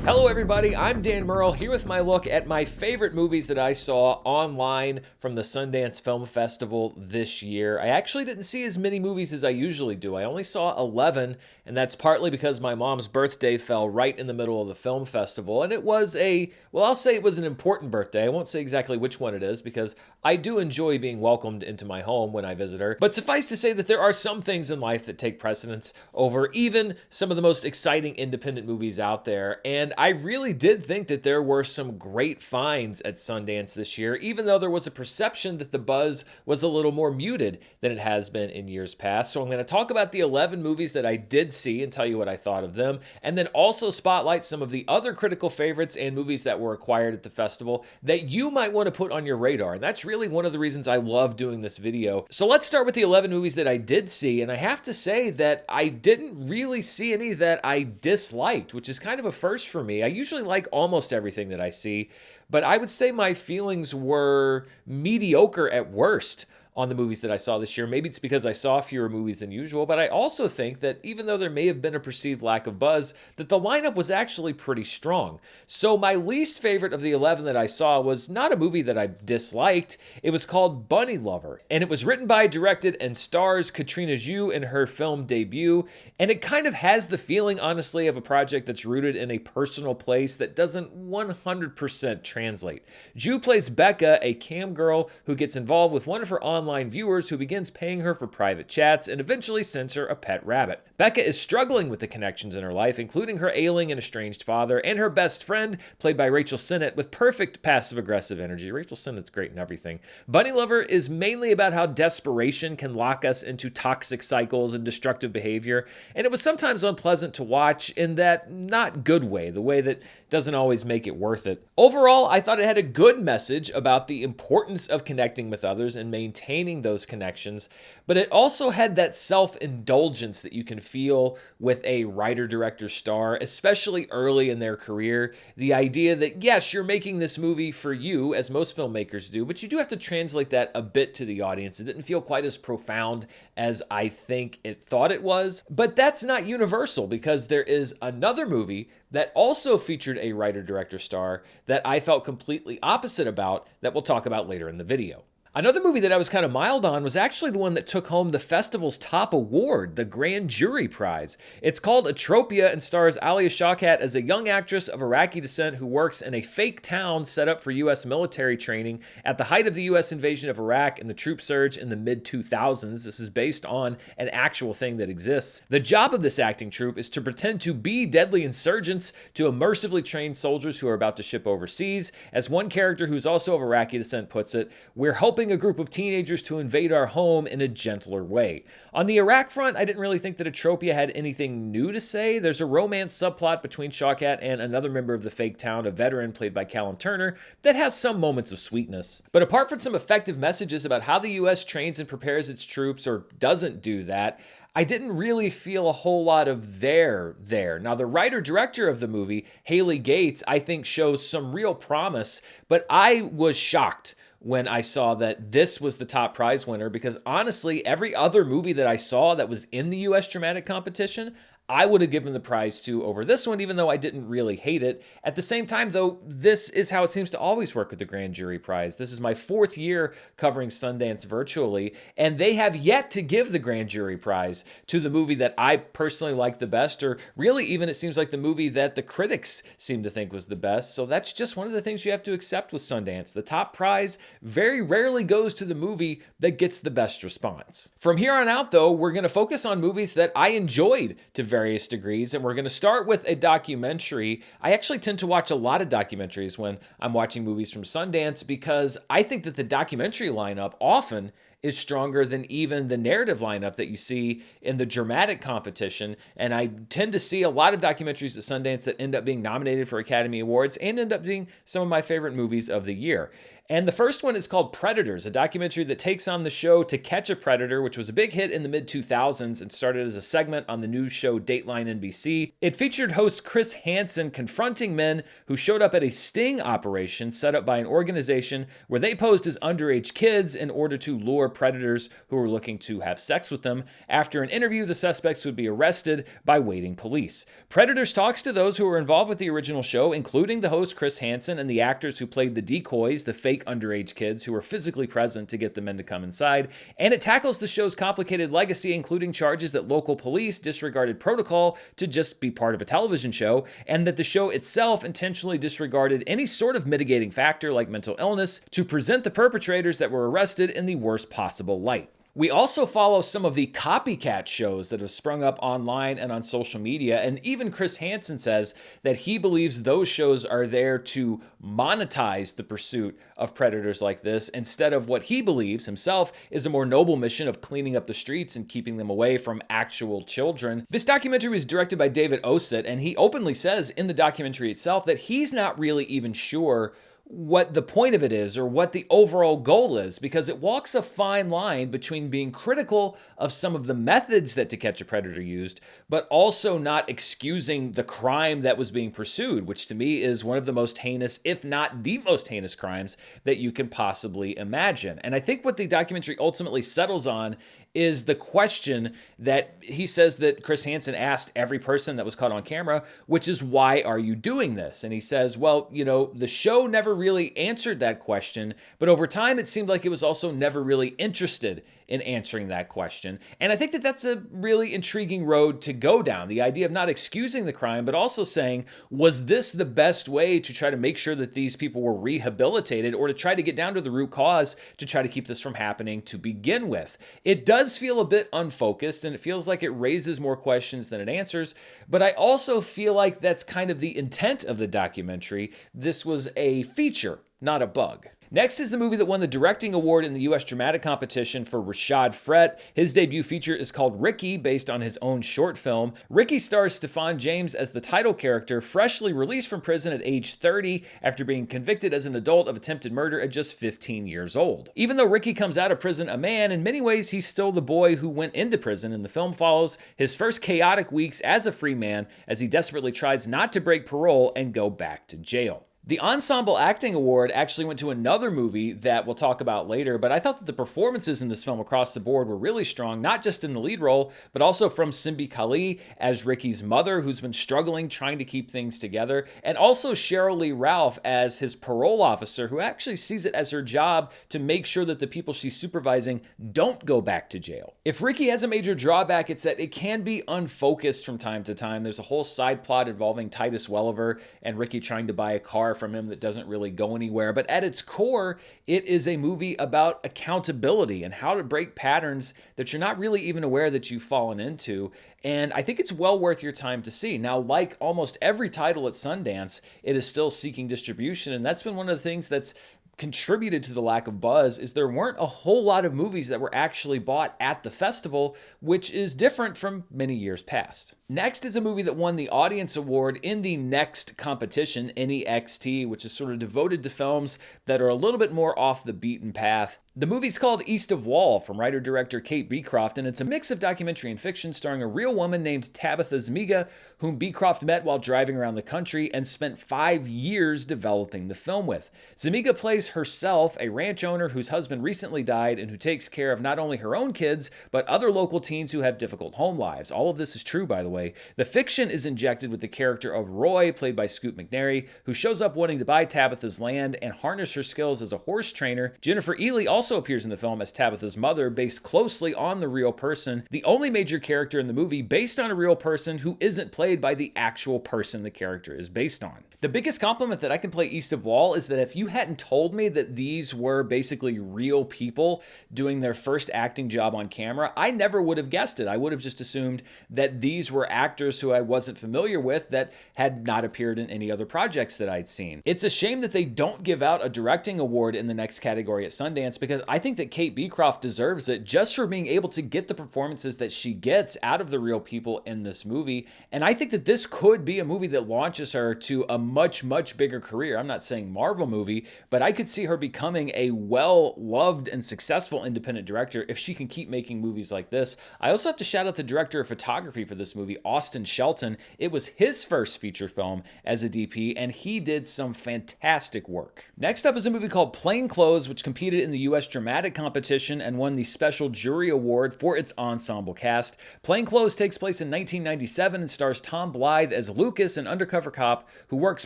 Hello everybody, I'm Dan Murrell here with my look at my favorite movies that I saw online from the Sundance Film Festival this year. I actually didn't see as many movies as I usually do. I only saw 11, and that's partly because my mom's birthday fell right in the middle of the film festival, and it was I'll say it was an important birthday. I won't say exactly which one it is because I do enjoy being welcomed into my home when I visit her. But suffice to say that there are some things in life that take precedence over even some of the most exciting independent movies out there, and I really did think that there were some great finds at Sundance this year, even though there was a perception that the buzz was a little more muted than it has been in years past. So I'm going to talk about the 11 movies that I did see and tell you what I thought of them, and then also spotlight some of the other critical favorites and movies that were acquired at the festival that you might want to put on your radar. And that's really one of the reasons I love doing this video. So let's start with the 11 movies that I did see, and I have to say that I didn't really see any that I disliked, which is kind of a first for me. I usually like almost everything that I see, but I would say my feelings were mediocre at worst on the movies that I saw this year. Maybe it's because I saw fewer movies than usual, but I also think that even though there may have been a perceived lack of buzz, that the lineup was actually pretty strong. So my least favorite of the 11 that I saw was not a movie that I disliked. It was called Bunny Lover, and it was written by, directed, and stars Katrina Zhu in her film debut, and it kind of has the feeling, honestly, of a project that's rooted in a personal place that doesn't 100% translate. Zhu plays Becca, a cam girl who gets involved with one of her online viewers who begins paying her for private chats and eventually sends her a pet rabbit. Becca is struggling with the connections in her life, including her ailing and estranged father and her best friend, played by Rachel Sennett, with perfect passive-aggressive energy. Rachel Sennett's great in everything. Bunny Lover is mainly about how desperation can lock us into toxic cycles and destructive behavior, and it was sometimes unpleasant to watch in that not good way, the way that doesn't always make it worth it. Overall, I thought it had a good message about the importance of connecting with others and maintaining those connections, but it also had that self-indulgence that you can feel with a writer-director star, especially early in their career. The idea that, yes, you're making this movie for you, as most filmmakers do, but you do have to translate that a bit to the audience. It didn't feel quite as profound as I think it thought it was, but that's not universal because there is another movie that also featured a writer-director star that I felt completely opposite about that we'll talk about later in the video. Another movie that I was kind of mild on was actually the one that took home the festival's top award, the Grand Jury Prize. It's called Atropia and stars Alia Shawkat as a young actress of Iraqi descent who works in a fake town set up for U.S. military training at the height of the U.S. invasion of Iraq and the troop surge in the mid-2000s. This is based on an actual thing that exists. The job of this acting troupe is to pretend to be deadly insurgents to immersively trained soldiers who are about to ship overseas. As one character who's also of Iraqi descent puts it, we're helping a group of teenagers to invade our home in a gentler way. On the Iraq front, I didn't really think that Atropia had anything new to say. There's a romance subplot between Shawkat and another member of the fake town, a veteran played by Callum Turner, that has some moments of sweetness. But apart from some effective messages about how the U.S. trains and prepares its troops, or doesn't do that, I didn't really feel a whole lot of there. Now, the writer-director of the movie, Haley Gates, I think shows some real promise, but I was shocked when I saw that this was the top prize winner because honestly, every other movie that I saw that was in the U.S. dramatic competition, I would have given the prize to over this one, even though I didn't really hate it. At the same time, though, this is how it seems to always work with the Grand Jury Prize. This is my 4th year covering Sundance virtually, and they have yet to give the Grand Jury Prize to the movie that I personally like the best, or really even it seems like the movie that the critics seem to think was the best. So that's just one of the things you have to accept with Sundance. The top prize very rarely goes to the movie that gets the best response. From here on out, though, we're going to focus on movies that I enjoyed to various degrees, and we're going to start with a documentary. I actually tend to watch a lot of documentaries when I'm watching movies from Sundance because I think that the documentary lineup often is stronger than even the narrative lineup that you see in the dramatic competition. And I tend to see a lot of documentaries at Sundance that end up being nominated for Academy Awards and end up being some of my favorite movies of the year. And the first one is called Predators, a documentary that takes on the show To Catch a Predator, which was a big hit in the mid-2000s and started as a segment on the news show Dateline NBC. It featured host Chris Hansen confronting men who showed up at a sting operation set up by an organization where they posed as underage kids in order to lure predators who were looking to have sex with them. After an interview, the suspects would be arrested by waiting police. Predators talks to those who were involved with the original show, including the host Chris Hansen and the actors who played the decoys, the fake underage kids who were physically present to get the men to come inside. And it tackles the show's complicated legacy, including charges that local police disregarded protocol to just be part of a television show, and that the show itself intentionally disregarded any sort of mitigating factor like mental illness to present the perpetrators that were arrested in the worst possible light. We also follow some of the copycat shows that have sprung up online and on social media, and even Chris Hansen says that he believes those shows are there to monetize the pursuit of predators like this instead of what he believes himself is a more noble mission of cleaning up the streets and keeping them away from actual children. This documentary was directed by David Ossett, and he openly says in the documentary itself that he's not really even sure what the point of it is or what the overall goal is, because it walks a fine line between being critical of some of the methods that To Catch a Predator used, but also not excusing the crime that was being pursued, which to me is one of the most heinous, if not the most heinous crimes that you can possibly imagine. And I think what the documentary ultimately settles on is the question that he says that Chris Hansen asked every person that was caught on camera, which is, why are you doing this? And he says, well, the show never really answered that question, but over time it seemed like it was also never really interested in answering that question. And I think that that's a really intriguing road to go down. The idea of not excusing the crime, but also saying, was this the best way to try to make sure that these people were rehabilitated, or to try to get down to the root cause to try to keep this from happening to begin with? It does feel a bit unfocused, and it feels like it raises more questions than it answers, but I also feel like that's kind of the intent of the documentary. This was a feature, not a bug. Next is the movie that won the directing award in the U.S. Dramatic Competition for Rashad Frett. His debut feature is called Ricky, based on his own short film. Ricky stars Stephan James as the title character, freshly released from prison at age 30 after being convicted as an adult of attempted murder at just 15 years old. Even though Ricky comes out of prison a man, in many ways he's still the boy who went into prison, and the film follows his first chaotic weeks as a free man as he desperately tries not to break parole and go back to jail. The Ensemble Acting Award actually went to another movie that we'll talk about later, but I thought that the performances in this film across the board were really strong, not just in the lead role, but also from Simbi Kali as Ricky's mother, who's been struggling trying to keep things together, and also Cheryl Lee Ralph as his parole officer, who actually sees it as her job to make sure that the people she's supervising don't go back to jail. If Ricky has a major drawback, it's that it can be unfocused from time to time. There's a whole side plot involving Titus Welliver and Ricky trying to buy a car from him that doesn't really go anywhere. But at its core, it is a movie about accountability and how to break patterns that you're not really even aware that you've fallen into. And I think it's well worth your time to see. Now, like almost every title at Sundance, it is still seeking distribution. And that's been one of the things that's contributed to the lack of buzz, is there weren't a whole lot of movies that were actually bought at the festival, which is different from many years past. Next is a movie that won the Audience Award in the next competition, NEXT, which is sort of devoted to films that are a little bit more off the beaten path. The movie's called East of Wall, from writer-director Kate Beecroft, and it's a mix of documentary and fiction starring a real woman named Tabitha Zuniga, whom Beecroft met while driving around the country and spent 5 years developing the film with. Zuniga plays herself, a ranch owner whose husband recently died and who takes care of not only her own kids, but other local teens who have difficult home lives. All of this is true, by the way. The fiction is injected with the character of Roy, played by Scoot McNairy, who shows up wanting to buy Tabitha's land and harness her skills as a horse trainer. Jennifer Ely also appears in the film as Tabitha's mother, based closely on the real person, the only major character in the movie based on a real person who isn't played by the actual person the character is based on. The biggest compliment that I can play East of Wall is that if you hadn't told me that these were basically real people doing their first acting job on camera, I never would have guessed it. I would have just assumed that these were actors who I wasn't familiar with that had not appeared in any other projects that I'd seen. It's a shame that they don't give out a directing award in the next category at Sundance, because I think that Kate Beecroft deserves it just for being able to get the performances that she gets out of the real people in this movie. And I think that this could be a movie that launches her to a much, much bigger career. I'm not saying Marvel movie, but I could see her becoming a well-loved and successful independent director if she can keep making movies like this. I also have to shout out the director of photography for this movie, Austin Shelton. It was his first feature film as a DP, and he did some fantastic work. Next up is a movie called Plain Clothes, which competed in the U.S. U.S. Dramatic Competition and won the Special Jury Award for its ensemble cast. Plainclothes takes place in 1997 and stars Tom Blythe as Lucas, an undercover cop who works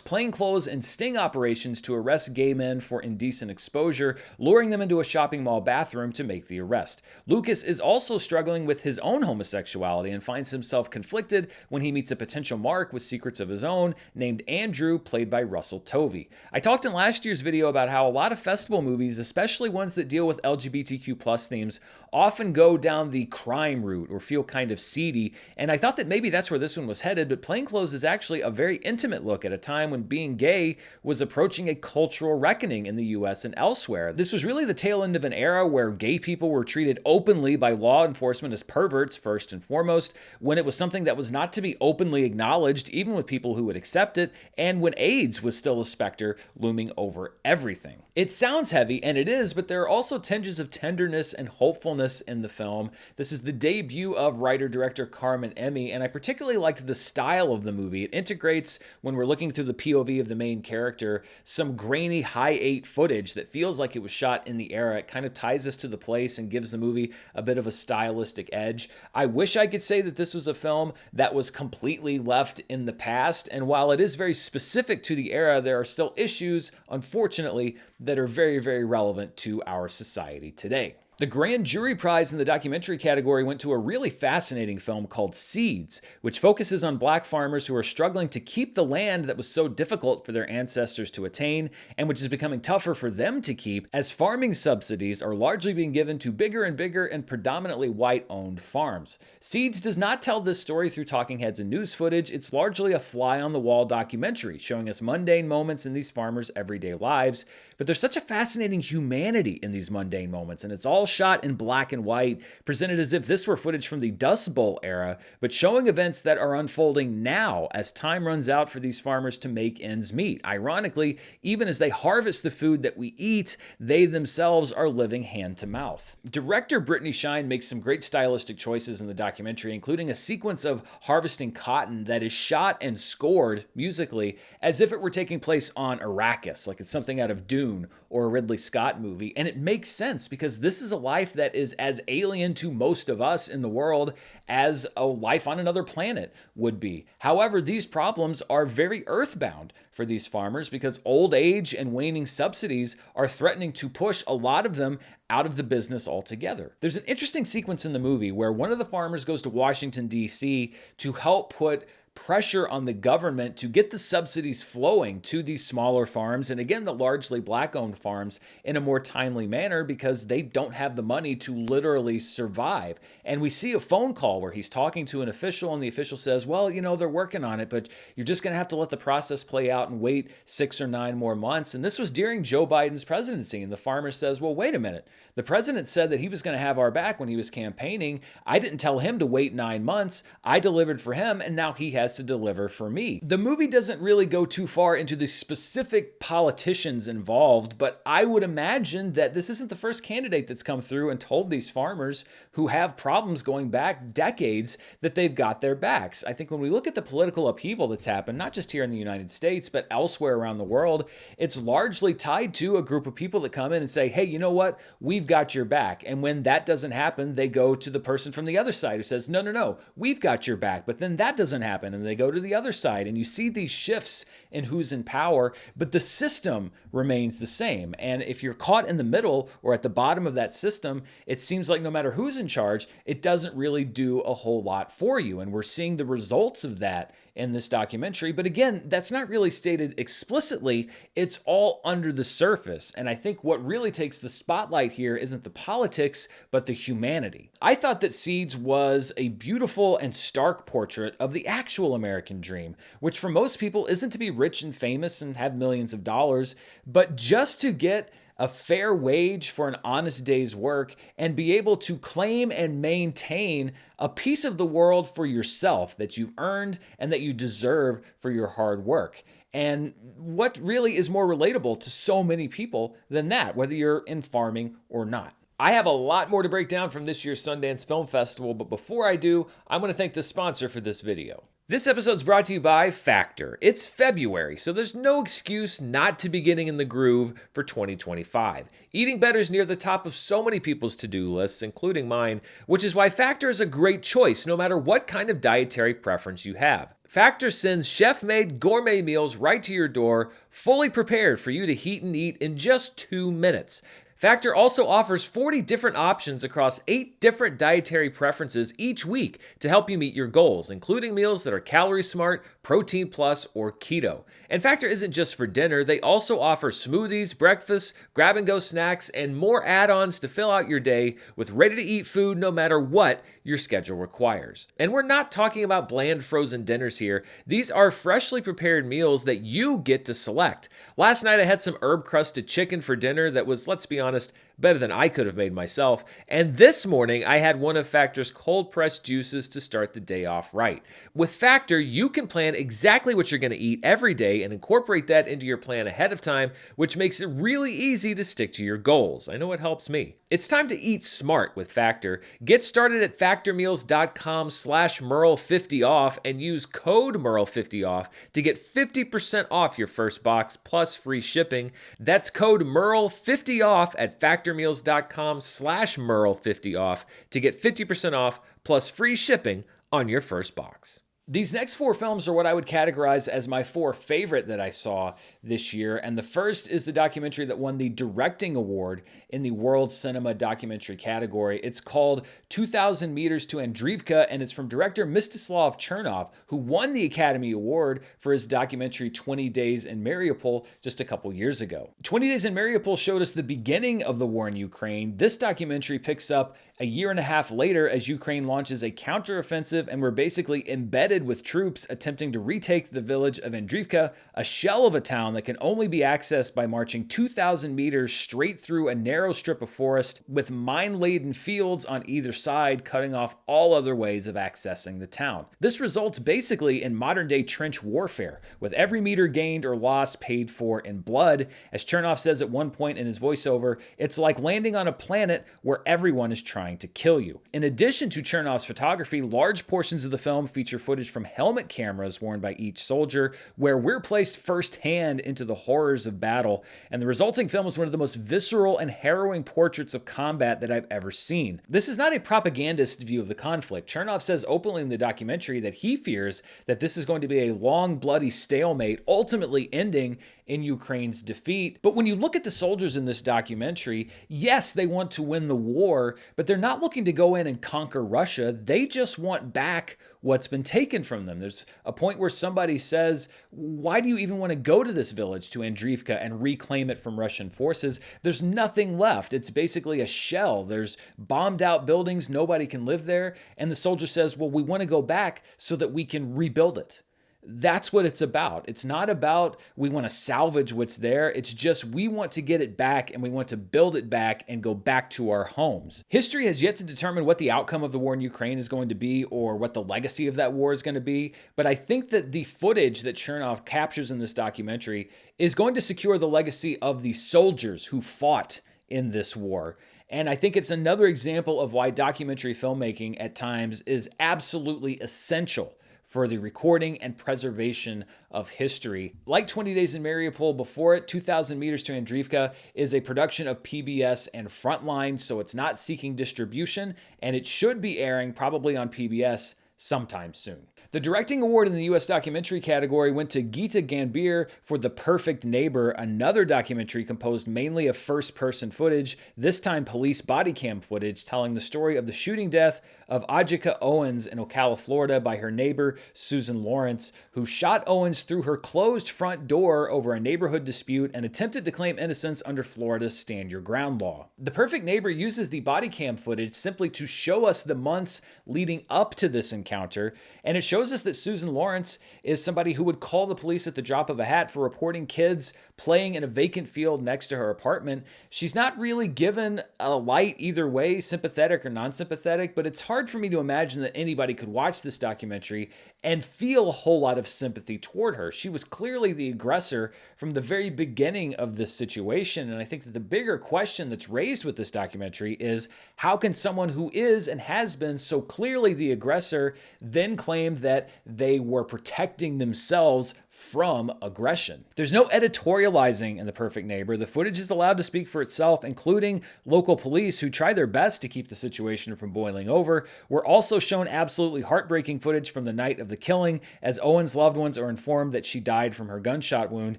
plainclothes and sting operations to arrest gay men for indecent exposure, luring them into a shopping mall bathroom to make the arrest. Lucas is also struggling with his own homosexuality and finds himself conflicted when he meets a potential mark with secrets of his own named Andrew, played by Russell Tovey. I talked in last year's video about how a lot of festival movies, especially ones that deal with LGBTQ+ themes, often go down the crime route or feel kind of seedy, and I thought that maybe that's where this one was headed, but Plainclothes is actually a very intimate look at a time when being gay was approaching a cultural reckoning in the US and elsewhere. This was really the tail end of an era where gay people were treated openly by law enforcement as perverts first and foremost, when it was something that was not to be openly acknowledged even with people who would accept it, and when AIDS was still a specter looming over everything. It sounds heavy, and it is, but there are also tinges of tenderness and hopefulness in the film. This is the debut of writer-director Carmen Emmy, and I particularly liked the style of the movie. It integrates, when we're looking through the POV of the main character, some grainy high-8 footage that feels like it was shot in the era. It kind of ties us to the place and gives the movie a bit of a stylistic edge. I wish I could say that this was a film that was completely left in the past, and while it is very specific to the era, there are still issues, unfortunately, that are very, very relevant to our society today. The Grand Jury Prize in the documentary category went to a really fascinating film called Seeds, which focuses on black farmers who are struggling to keep the land that was so difficult for their ancestors to attain, and which is becoming tougher for them to keep as farming subsidies are largely being given to bigger and predominantly white-owned farms. Seeds does not tell this story through talking heads and news footage. It's largely a fly-on-the-wall documentary showing us mundane moments in these farmers' everyday lives, but there's such a fascinating humanity in these mundane moments, and it's all shot in black and white, presented as if this were footage from the Dust Bowl era, but showing events that are unfolding now as time runs out for these farmers to make ends meet. Ironically, even as they harvest the food that we eat, they themselves are living hand to mouth. Director Brittany Shine makes some great stylistic choices in the documentary, including a sequence of harvesting cotton that is shot and scored musically as if it were taking place on Arrakis, like it's something out of Dune or a Ridley Scott movie. And it makes sense because this is a life that is as alien to most of us in the world as a life on another planet would be. However, these problems are very earthbound for these farmers because old age and waning subsidies are threatening to push a lot of them out of the business altogether. There's an interesting sequence in the movie where one of the farmers goes to Washington, D.C. to help put pressure on the government to get the subsidies flowing to these smaller farms, and again, the largely black-owned farms, in a more timely manner because they don't have the money to literally survive. And we see a phone call where he's talking to an official, and the official says, well, you know, they're working on it, but you're just going to have to let the process play out and wait 6 or 9 more months. And this was during Joe Biden's presidency, and the farmer says, well, wait a minute. The president said that he was going to have our back when he was campaigning. I didn't tell him to wait 9 months. I delivered for him, and now he has to deliver for me. The movie doesn't really go too far into the specific politicians involved, but I would imagine that this isn't the first candidate that's come through and told these farmers who have problems going back decades that they've got their backs. I think when we look at the political upheaval that's happened, not just here in the United States, but elsewhere around the world, it's largely tied to a group of people that come in and say, hey, you know what? We've got your back. And when that doesn't happen, they go to the person from the other side who says, no, we've got your back. But then that doesn't happen, and they go to the other side, and you see these shifts in who's in power, but the system remains the same. And if you're caught in the middle or at the bottom of that system, it seems like no matter who's in charge, it doesn't really do a whole lot for you. And we're seeing the results of that in this documentary. But again, that's not really stated explicitly. It's all under the surface. And I think what really takes the spotlight here isn't the politics, but the humanity. I thought that Seeds was a beautiful and stark portrait of the actual American dream, which for most people isn't to be rich and famous and have millions of dollars, but just to get a fair wage for an honest day's work and be able to claim and maintain a piece of the world for yourself that you've earned and that you deserve for your hard work. And what really is more relatable to so many people than that, whether you're in farming or not? I have a lot more to break down from this year's Sundance Film Festival, but before I do, I want to thank the sponsor for this video. This episode's brought to you by Factor. It's February, so there's no excuse not to be getting in the groove for 2025. Eating better is near the top of so many people's to-do lists, including mine, which is why Factor is a great choice no matter what kind of dietary preference you have. Factor sends chef-made gourmet meals right to your door, fully prepared for you to heat and eat in just 2 minutes. Factor also offers 40 different options across 8 different dietary preferences each week to help you meet your goals, including meals that are calorie smart, protein plus, or keto. And Factor isn't just for dinner, they also offer smoothies, breakfast, grab-and-go snacks, and more add-ons to fill out your day with ready-to-eat food no matter what your schedule requires. And we're not talking about bland frozen dinners here. These are freshly prepared meals that you get to select. Last night I had some herb-crusted chicken for dinner that was, let's be honest, better than I could have made myself. And this morning, I had one of Factor's cold-pressed juices to start the day off right. With Factor, you can plan exactly what you're going to eat every day and incorporate that into your plan ahead of time, which makes it really easy to stick to your goals. I know it helps me. It's time to eat smart with Factor. Get started at factormeals.com/Murrell50off and use code Murrell50off to get 50% off your first box plus free shipping. That's code Murrell50off at factormeals.com/Murrell50off to get 50% off plus free shipping on your first box. These next 4 films are what I would categorize as my 4 favorite that I saw this year. And the first is the documentary that won the Directing Award in the World Cinema Documentary category. It's called 2,000 Meters to Andreevka, and it's from director Mstislav Chernov, who won the Academy Award for his documentary 20 Days in Mariupol just a couple years ago. 20 Days in Mariupol showed us the beginning of the war in Ukraine. This documentary picks up a year and a half later as Ukraine launches a counteroffensive, and we're basically embedded with troops attempting to retake the village of Andreevka, a shell of a town that can only be accessed by marching 2,000 meters straight through a narrow strip of forest with mine-laden fields on either side, cutting off all other ways of accessing the town. This results basically in modern-day trench warfare, with every meter gained or lost paid for in blood. As Chernov says at one point in his voiceover, it's like landing on a planet where everyone is trying to kill you. In addition to Chernov's photography, large portions of the film feature footage from helmet cameras worn by each soldier, where we're placed firsthand into the horrors of battle, and the resulting film is one of the most visceral and harrowing portraits of combat that I've ever seen. This is not a propagandist view of the conflict. Chernov says openly in the documentary that he fears that this is going to be a long, bloody stalemate, ultimately ending in Ukraine's defeat. But when you look at the soldiers in this documentary, yes, they want to win the war, but they're not looking to go in and conquer Russia. They just want back what's been taken from them. There's a point where somebody says, why do you even want to go to this village, to Andreevka, and reclaim it from Russian forces? There's nothing left. It's basically a shell. There's bombed out buildings. Nobody can live there. And the soldier says, well, we want to go back so that we can rebuild it. That's what it's about. It's not about we want to salvage what's there. It's just we want to get it back, and we want to build it back and go back to our homes. History has yet to determine what the outcome of the war in Ukraine is going to be or what the legacy of that war is going to be. But I think that the footage that Chernov captures in this documentary is going to secure the legacy of the soldiers who fought in this war. And I think it's another example of why documentary filmmaking at times is absolutely essential for the recording and preservation of history. Like 20 Days in Mariupol before it, 2,000 Meters to Andreevka is a production of PBS and Frontline, so it's not seeking distribution, and it should be airing probably on PBS sometime soon. The directing award in the U.S. documentary category went to Geeta Gambhir for The Perfect Neighbor, another documentary composed mainly of first-person footage, this time police body cam footage, telling the story of the shooting death of Ajika Owens in Ocala, Florida by her neighbor, Susan Lawrence, who shot Owens through her closed front door over a neighborhood dispute and attempted to claim innocence under Florida's Stand Your Ground law. The Perfect Neighbor uses the body cam footage simply to show us the months leading up to this encounter, encounter. And it shows us that Susan Lawrence is somebody who would call the police at the drop of a hat for reporting kids playing in a vacant field next to her apartment. She's not really given a light either way, sympathetic or non-sympathetic, but it's hard for me to imagine that anybody could watch this documentary and feel a whole lot of sympathy toward her. She was clearly the aggressor from the very beginning of this situation, and I think that the bigger question that's raised with this documentary is, how can someone who is and has been so clearly the aggressor then claim that they were protecting themselves from aggression? There's no editorializing in The Perfect Neighbor. The footage is allowed to speak for itself, including local police who try their best to keep the situation from boiling over. We're also shown absolutely heartbreaking footage from the night of the killing, as Owen's loved ones are informed that she died from her gunshot wound,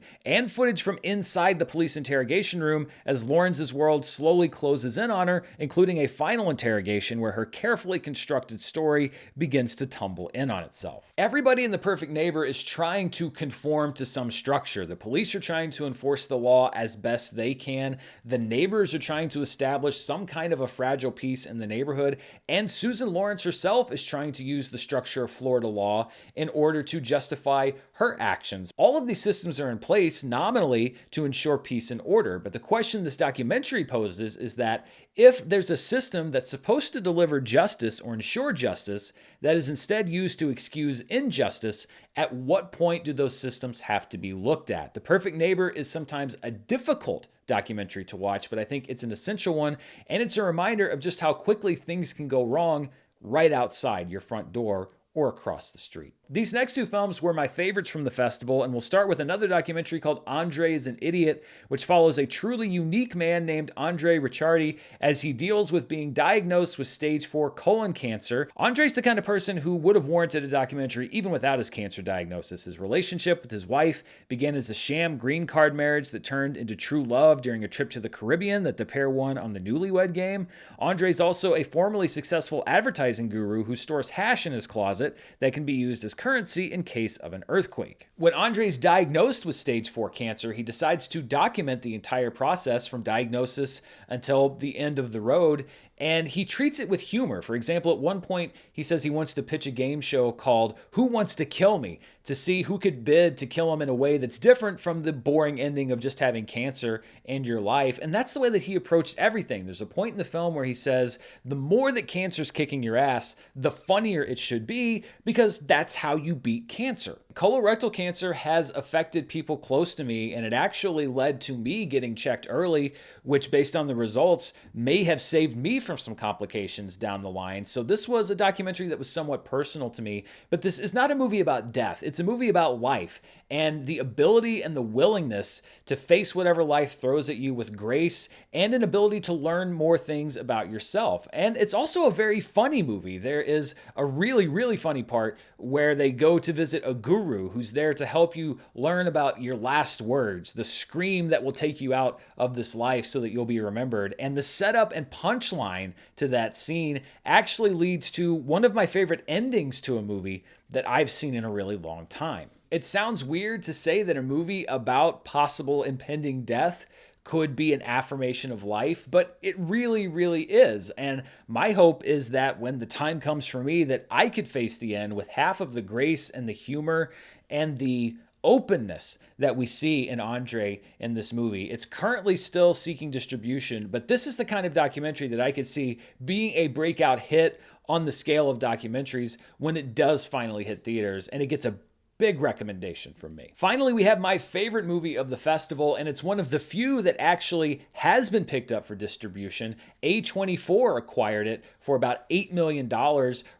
and footage from inside the police interrogation room as Lawrence's world slowly closes in on her, including a final interrogation where her carefully constructed story begins to tumble in on itself. Everybody in The Perfect Neighbor is trying to conform to some structure. The police are trying to enforce the law as best they can. The neighbors are trying to establish some kind of a fragile peace in the neighborhood. And Susan Lawrence herself is trying to use the structure of Florida law in order to justify her actions. All of these systems are in place nominally to ensure peace and order. But the question this documentary poses is that if there's a system that's supposed to deliver justice or ensure justice that is instead used to excuse injustice, at what point do those systems have to be looked at? The Perfect Neighbor is sometimes a difficult documentary to watch, but I think it's an essential one, and it's a reminder of just how quickly things can go wrong right outside your front door or across the street. These next two films were my favorites from the festival, and we'll start with another documentary called Andre is an Idiot, which follows a truly unique man named Andre Ricciardi as he deals with being diagnosed with stage 4 colon cancer. Andre's the kind of person who would have warranted a documentary even without his cancer diagnosis. His relationship with his wife began as a sham green card marriage that turned into true love during a trip to the Caribbean that the pair won on the Newlywed Game. Andre's also a formerly successful advertising guru who stores hash in his closet that can be used as currency in case of an earthquake. When Andre's diagnosed with stage 4 cancer, he decides to document the entire process from diagnosis until the end of the road, and he treats it with humor. For example, at one point, he says he wants to pitch a game show called Who Wants to Kill Me? To see who could bid to kill him in a way that's different from the boring ending of just having cancer and your life. And that's the way that he approached everything. There's a point in the film where he says, the more that cancer's kicking your ass, the funnier it should be, because that's how you beat cancer. Colorectal cancer has affected people close to me, and it actually led to me getting checked early, which based on the results may have saved me from some complications down the line. So this was a documentary that was somewhat personal to me, but this is not a movie about death. It's a movie about life and the ability and the willingness to face whatever life throws at you with grace and an ability to learn more things about yourself. And it's also a very funny movie. There is a really, really funny part where they go to visit a guru who's there to help you learn about your last words, the scream that will take you out of this life so that you'll be remembered. And the setup and punchline to that scene actually leads to one of my favorite endings to a movie that I've seen in a really long time. It sounds weird to say that a movie about possible impending death could be an affirmation of life, but it really, really is. And my hope is that when the time comes for me, that I could face the end with half of the grace and the humor and the openness that we see in Andre in this movie. It's currently still seeking distribution, but this is the kind of documentary that I could see being a breakout hit on the scale of documentaries when it does finally hit theaters, and it gets a big recommendation from me. Finally, we have my favorite movie of the festival, and it's one of the few that actually has been picked up for distribution. A24 acquired it for about $8 million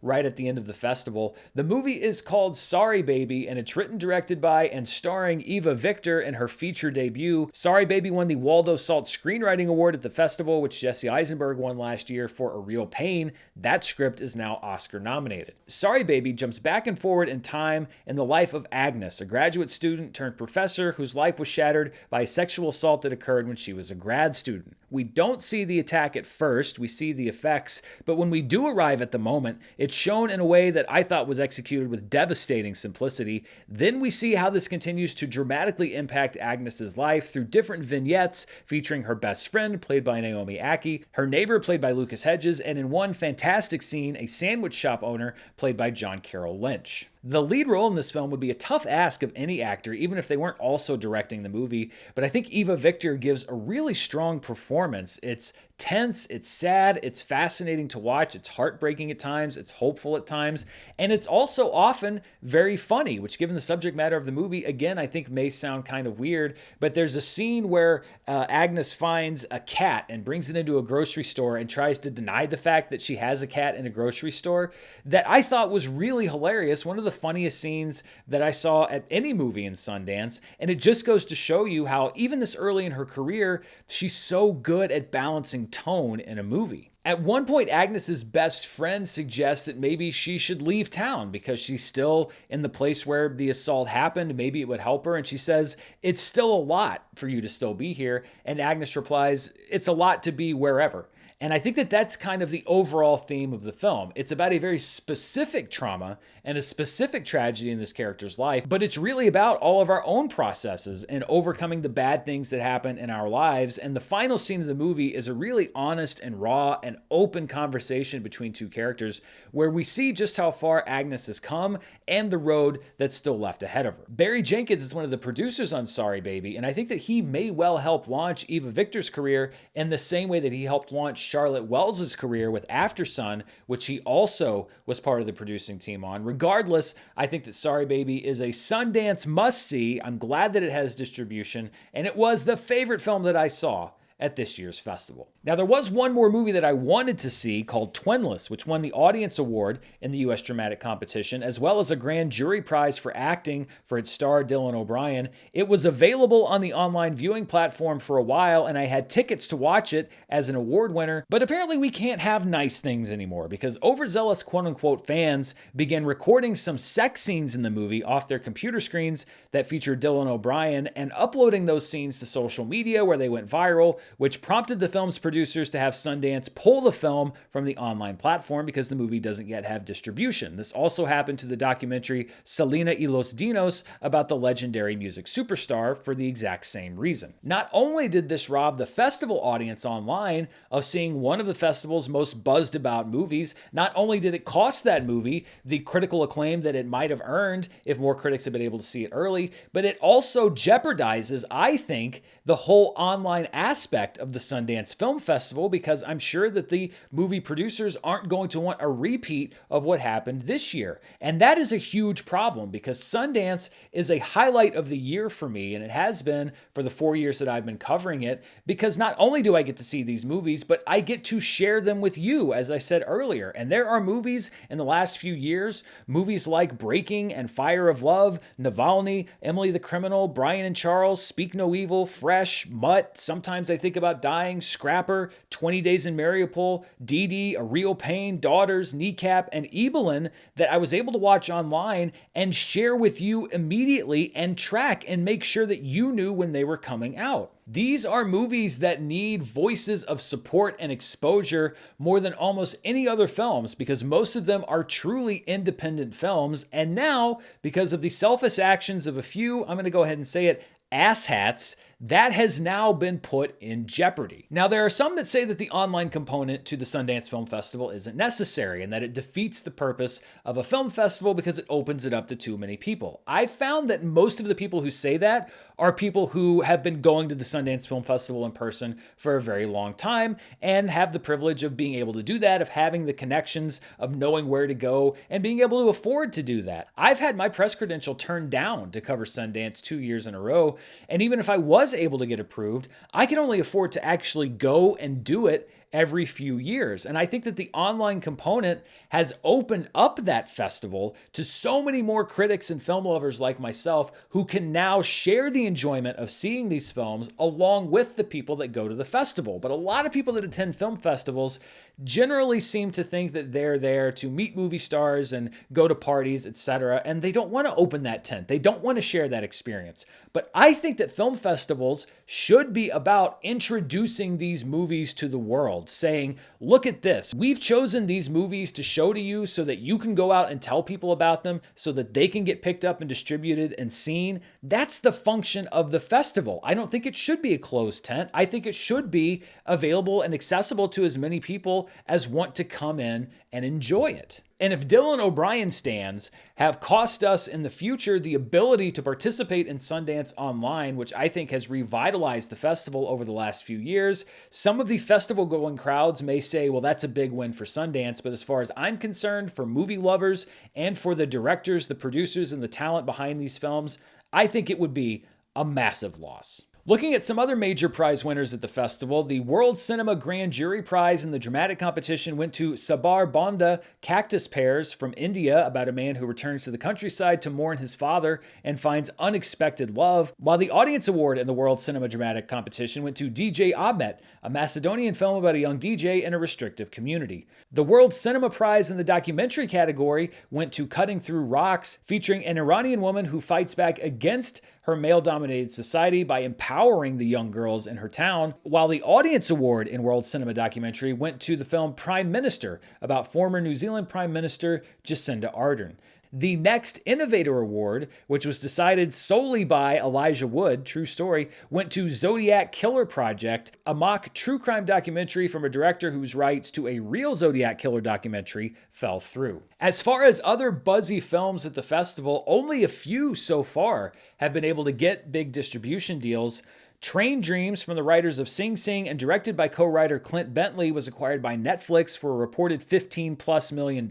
right at the end of the festival. The movie is called Sorry Baby, and it's written, directed by, and starring Eva Victor in her feature debut. Sorry Baby won the Waldo Salt Screenwriting Award at the festival, which Jesse Eisenberg won last year for A Real Pain. That script is now Oscar nominated. Sorry Baby jumps back and forward in time in the life life of Agnes, a graduate student turned professor whose life was shattered by a sexual assault that occurred when she was a grad student. We don't see the attack at first, we see the effects, but when we do arrive at the moment, it's shown in a way that I thought was executed with devastating simplicity. Then we see how this continues to dramatically impact Agnes's life through different vignettes featuring her best friend, played by Naomi Ackie, her neighbor, played by Lucas Hedges, and in one fantastic scene, a sandwich shop owner, played by John Carroll Lynch. The lead role in this film would be a tough ask of any actor, even if they weren't also directing the movie, but I think Eva Victor gives a really strong performance. It's tense, it's sad, it's fascinating to watch, it's heartbreaking at times, it's hopeful at times, and it's also often very funny, which given the subject matter of the movie, again, I think may sound kind of weird, but there's a scene where Agnes finds a cat and brings it into a grocery store and tries to deny the fact that she has a cat in a grocery store that I thought was really hilarious. One of the funniest scenes that I saw at any movie in Sundance, and it just goes to show you how even this early in her career, she's so good at balancing tone in a movie. At one point, Agnes's best friend suggests that maybe she should leave town because she's still in the place where the assault happened. Maybe it would help her. And she says, "It's still a lot for you to still be here." And Agnes replies, "It's a lot to be wherever." And I think that that's kind of the overall theme of the film. It's about a very specific trauma and a specific tragedy in this character's life, but it's really about all of our own processes and overcoming the bad things that happen in our lives. And the final scene of the movie is a really honest and raw and open conversation between two characters where we see just how far Agnes has come and the road that's still left ahead of her. Barry Jenkins is one of the producers on Sorry Baby, and I think that he may well help launch Eva Victor's career in the same way that he helped launch Charlotte Wells' career with Aftersun, which he also was part of the producing team on. Regardless, I think that Sorry Baby is a Sundance must-see. I'm glad that it has distribution, and it was the favorite film that I saw at this year's festival. Now, there was one more movie that I wanted to see called Twinless, which won the Audience Award in the U.S. Dramatic Competition, as well as a Grand Jury Prize for acting for its star Dylan O'Brien. It was available on the online viewing platform for a while, and I had tickets to watch it as an award winner, but apparently we can't have nice things anymore because overzealous quote-unquote fans began recording some sex scenes in the movie off their computer screens that featured Dylan O'Brien and uploading those scenes to social media where they went viral, which prompted the film's producers to have Sundance pull the film from the online platform because the movie doesn't yet have distribution. This also happened to the documentary Selena y los Dinos about the legendary music superstar for the exact same reason. Not only did this rob the festival audience online of seeing one of the festival's most buzzed about movies, not only did it cost that movie the critical acclaim that it might have earned if more critics had been able to see it early, but it also jeopardizes, I think, the whole online aspect of the Sundance Film Festival because I'm sure that the movie producers aren't going to want a repeat of what happened this year. And that is a huge problem because Sundance is a highlight of the year for me, and it has been for the 4 years that I've been covering it, because not only do I get to see these movies, but I get to share them with you, as I said earlier. And there are movies in the last few years, movies like Breaking and Fire of Love, Navalny, Emily the Criminal, Brian and Charles, Speak No Evil, Fresh, Mutt, Sometimes I Think About Dying, Scrapper, 20 Days in Mariupol, Dee Dee, A Real Pain, Daughters, Kneecap, and Evelyn that I was able to watch online and share with you immediately and track and make sure that you knew when they were coming out. These are movies that need voices of support and exposure more than almost any other films because most of them are truly independent films. And now, because of the selfish actions of a few, I'm going to go ahead and say it, asshats, that has now been put in jeopardy. Now, there are some that say that the online component to the Sundance Film Festival isn't necessary and that it defeats the purpose of a film festival because it opens it up to too many people. I've found that most of the people who say that are people who have been going to the Sundance Film Festival in person for a very long time and have the privilege of being able to do that, of having the connections, of knowing where to go, and being able to afford to do that. I've had my press credential turned down to cover Sundance 2 years in a row, and even if I was able to get approved, I can only afford to actually go and do it every few years. And I think that the online component has opened up that festival to so many more critics and film lovers like myself who can now share the enjoyment of seeing these films along with the people that go to the festival. But a lot of people that attend film festivals generally seem to think that they're there to meet movie stars and go to parties, etc., and they don't want to open that tent. They don't want to share that experience. But I think that film festivals should be about introducing these movies to the world, saying, look at this. We've chosen these movies to show to you so that you can go out and tell people about them, so that they can get picked up and distributed and seen. That's the function of the festival. I don't think it should be a closed tent. I think it should be available and accessible to as many people as want to come in and enjoy it. And if Dylan O'Brien stands have cost us in the future the ability to participate in Sundance Online, which I think has revitalized the festival over the last few years, some of the festival-going crowds may say, well, that's a big win for Sundance, but as far as I'm concerned, for movie lovers and for the directors, the producers, and the talent behind these films, I think it would be a massive loss. Looking at some other major prize winners at the festival, the World Cinema Grand Jury Prize in the dramatic competition went to Sabar Bonda Cactus Pears from India, about a man who returns to the countryside to mourn his father and finds unexpected love, while the Audience Award in the World Cinema Dramatic Competition went to DJ Ahmet, a Macedonian film about a young DJ in a restrictive community. The World Cinema Prize in the documentary category went to Cutting Through Rocks, featuring an Iranian woman who fights back against her male-dominated society by empowering the young girls in her town, while the Audience Award in World Cinema Documentary went to the film Prime Minister, about former New Zealand Prime Minister Jacinda Ardern. The Next Innovator Award, which was decided solely by Elijah Wood, true story, went to Zodiac Killer Project, a mock true crime documentary from a director whose rights to a real Zodiac Killer documentary fell through. As far as other buzzy films at the festival, only a few so far have been able to get big distribution deals. Train Dreams, from the writers of Sing Sing and directed by co-writer Clint Bentley, was acquired by Netflix for a reported $15+ million.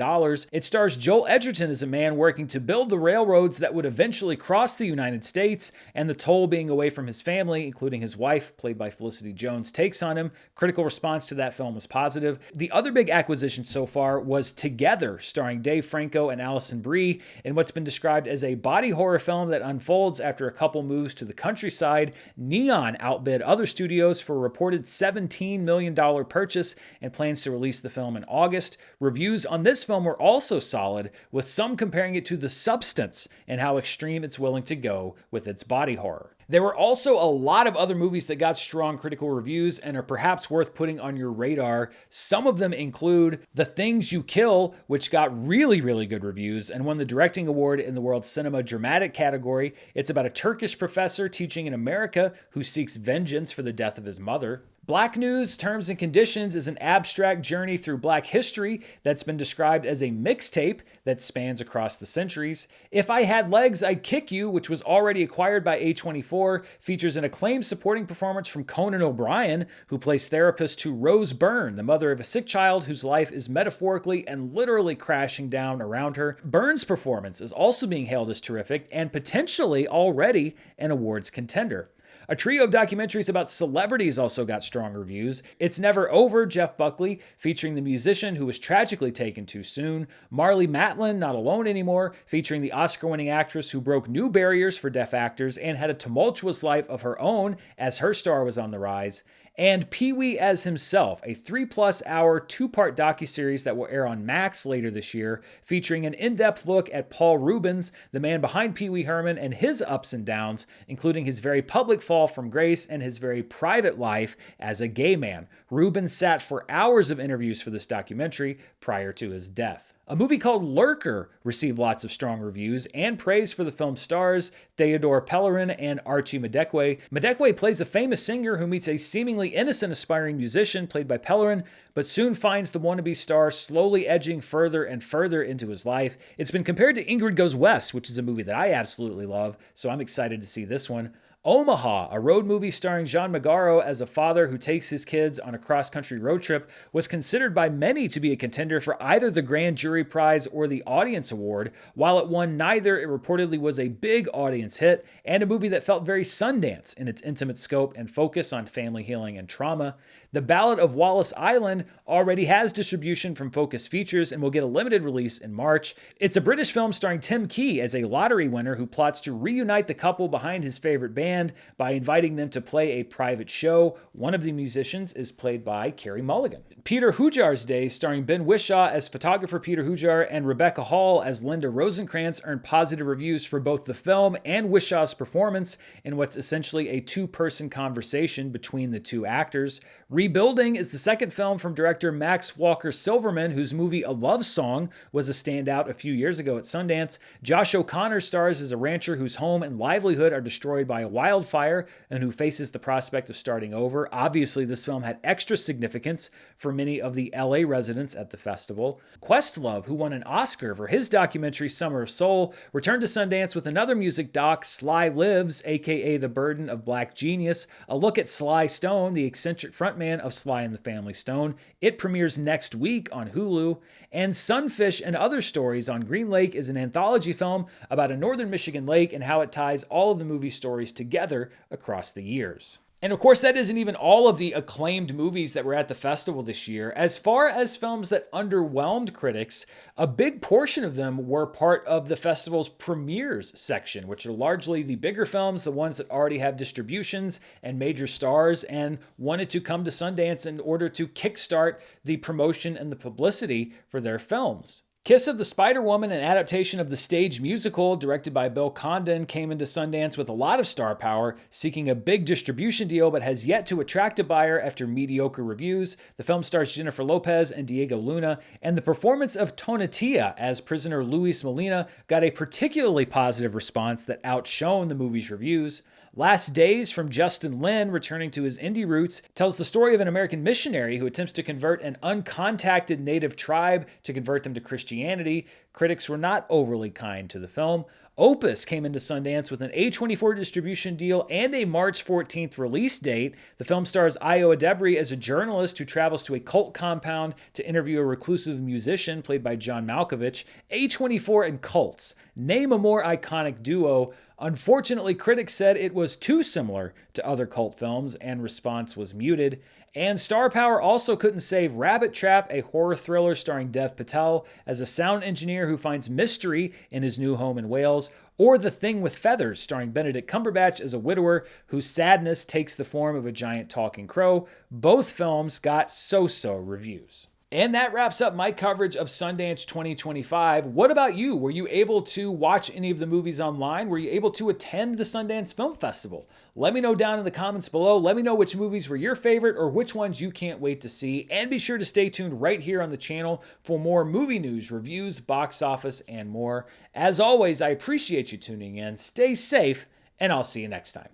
It stars Joel Edgerton as a man working to build the railroads that would eventually cross the United States, and the toll being away from his family, including his wife, played by Felicity Jones, takes on him. Critical response to that film was positive. The other big acquisition so far was Together, starring Dave Franco and Alison Brie, in what's been described as a body horror film that unfolds after a couple moves to the countryside. Neon outbid other studios for a reported $17 million purchase and plans to release the film in August. Reviews on this film were also solid, with some comparing it to The Substance and how extreme it's willing to go with its body horror. There were also a lot of other movies that got strong critical reviews and are perhaps worth putting on your radar. Some of them include The Things You Kill, which got really, really good reviews and won the Directing Award in the World Cinema Dramatic category. It's about a Turkish professor teaching in America who seeks vengeance for the death of his mother. Black News Terms and Conditions is an abstract journey through Black history that's been described as a mixtape that spans across the centuries. If I Had Legs, I'd Kick You, which was already acquired by A24, features an acclaimed supporting performance from Conan O'Brien, who plays therapist to Rose Byrne, the mother of a sick child whose life is metaphorically and literally crashing down around her. Byrne's performance is also being hailed as terrific and potentially already an awards contender. A trio of documentaries about celebrities also got strong reviews. It's Never Over, Jeff Buckley, featuring the musician who was tragically taken too soon. Marlee Matlin, Not Alone Anymore, featuring the Oscar-winning actress who broke new barriers for deaf actors and had a tumultuous life of her own as her star was on the rise. And Pee-wee as Himself, a 3+ hour, 2-part docuseries that will air on Max later this year, featuring an in-depth look at Paul Reubens, the man behind Pee-wee Herman, and his ups and downs, including his very public fall from grace and his very private life as a gay man. Reubens sat for hours of interviews for this documentary prior to his death. A movie called Lurker received lots of strong reviews and praise for the film's stars, Theodore Pellerin and Archie Madekwe. Madekwe plays a famous singer who meets a seemingly innocent aspiring musician, played by Pellerin, but soon finds the wannabe star slowly edging further and further into his life. It's been compared to Ingrid Goes West, which is a movie that I absolutely love, so I'm excited to see this one. Omaha, a road movie starring Jean Magaro as a father who takes his kids on a cross-country road trip, was considered by many to be a contender for either the Grand Jury Prize or the Audience Award. While it won neither, it reportedly was a big audience hit and a movie that felt very Sundance in its intimate scope and focus on family healing and trauma. The Ballad of Wallace Island already has distribution from Focus Features and will get a limited release in March. It's a British film starring Tim Key as a lottery winner who plots to reunite the couple behind his favorite band by inviting them to play a private show. One of the musicians is played by Carey Mulligan. Peter Hujar's Day, starring Ben Whishaw as photographer Peter Hujar and Rebecca Hall as Linda Rosencrantz, earned positive reviews for both the film and Wishaw's performance in what's essentially a two-person conversation between the two actors. Rebuilding is the second film from director Max Walker Silverman, whose movie A Love Song was a standout a few years ago at Sundance. Josh O'Connor stars as a rancher whose home and livelihood are destroyed by a wildfire and who faces the prospect of starting over. Obviously, this film had extra significance for many of the LA residents at the festival. Questlove, who won an Oscar for his documentary Summer of Soul, returned to Sundance with another music doc, Sly Lives, aka The Burden of Black Genius, a look at Sly Stone, the eccentric frontman of Sly and the Family Stone. It premieres next week on Hulu. And Sunfish and Other Stories on Green Lake is an anthology film about a northern Michigan lake and how it ties all of the movie stories together across the years. And of course, that isn't even all of the acclaimed movies that were at the festival this year. As far as films that underwhelmed critics, a big portion of them were part of the festival's premieres section, which are largely the bigger films, the ones that already have distributions and major stars and wanted to come to Sundance in order to kickstart the promotion and the publicity for their films. Kiss of the Spider-Woman, an adaptation of the stage musical directed by Bill Condon, came into Sundance with a lot of star power, seeking a big distribution deal but has yet to attract a buyer after mediocre reviews. The film stars Jennifer Lopez and Diego Luna, and the performance of Tonatia as prisoner Luis Molina got a particularly positive response that outshone the movie's reviews. Last Days, from Justin Lin, returning to his indie roots, tells the story of an American missionary who attempts to convert an uncontacted native tribe to convert them to Christianity. Critics were not overly kind to the film. Opus came into Sundance with an A24 distribution deal and a March 14th release date. The film stars Io Adebri as a journalist who travels to a cult compound to interview a reclusive musician played by John Malkovich. A24 and cults. Name a more iconic duo. Unfortunately, critics said it was too similar to other cult films, and response was muted. And star power also couldn't save Rabbit Trap, a horror thriller starring Dev Patel as a sound engineer who finds mystery in his new home in Wales, or The Thing with Feathers, starring Benedict Cumberbatch as a widower whose sadness takes the form of a giant talking crow. Both films got so-so reviews. And that wraps up my coverage of Sundance 2025. What about you? Were you able to watch any of the movies online? Were you able to attend the Sundance Film Festival? Let me know down in the comments below. Let me know which movies were your favorite or which ones you can't wait to see. And be sure to stay tuned right here on the channel for more movie news, reviews, box office, and more. As always, I appreciate you tuning in. Stay safe, and I'll see you next time.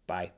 Bye.